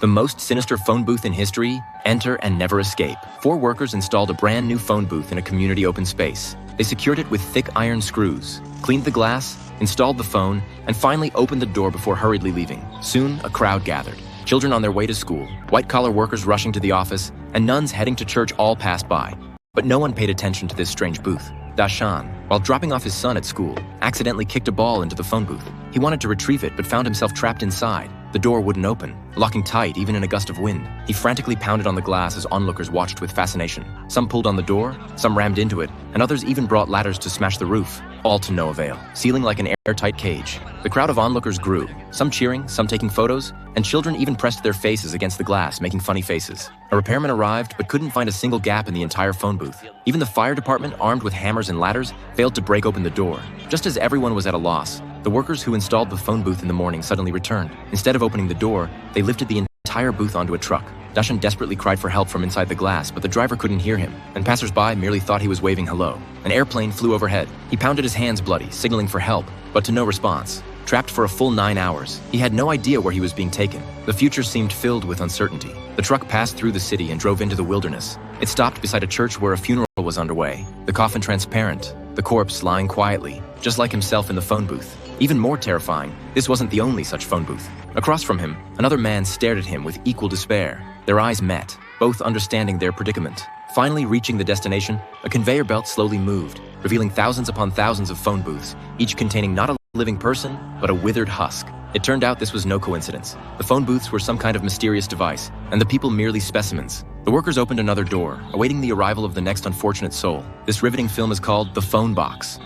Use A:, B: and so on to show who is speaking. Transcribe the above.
A: The most sinister phone booth in history? Enter and never escape. 4 workers installed a brand new phone booth in a community open space. They secured it with thick iron screws, cleaned the glass, installed the phone, and finally opened the door before hurriedly leaving. Soon, a crowd gathered. Children on their way to school, white-collar workers rushing to the office, and nuns heading to church all passed by. But no one paid attention to this strange booth. Dashan, while dropping off his son at school, accidentally kicked a ball into the phone booth. He wanted to retrieve it but found himself trapped inside. The door wouldn't open, locking tight even in a gust of wind. He frantically pounded on the glass as onlookers watched with fascination. Some pulled on the door, some rammed into it, and others even brought ladders to smash the roof, all to no avail, sealing like an airtight cage. The crowd of onlookers grew, some cheering, some taking photos, and children even pressed their faces against the glass, making funny faces. A repairman arrived but couldn't find a single gap in the entire phone booth. Even the fire department, armed with hammers and ladders, failed to break open the door. Just as everyone was at a loss, the workers who installed the phone booth in the morning suddenly returned. Instead of opening the door, they lifted the entire booth onto a truck. Dashan desperately cried for help from inside the glass, but the driver couldn't hear him, and passers-by merely thought he was waving hello. An airplane flew overhead. He pounded his hands bloody, signaling for help, but to no response. Trapped for a full 9 hours, he had no idea where he was being taken. The future seemed filled with uncertainty. The truck passed through the city and drove into the wilderness. It stopped beside a church where a funeral was underway, the coffin transparent, the corpse lying quietly, just like himself in the phone booth. Even more terrifying, this wasn't the only such phone booth. Across from him, another man stared at him with equal despair. Their eyes met, both understanding their predicament. Finally reaching the destination, a conveyor belt slowly moved, revealing thousands upon thousands of phone booths, each containing not a living person, but a withered husk. It turned out this was no coincidence. The phone booths were some kind of mysterious device, and the people merely specimens. The workers opened another door, awaiting the arrival of the next unfortunate soul. This riveting film is called The Phone Box.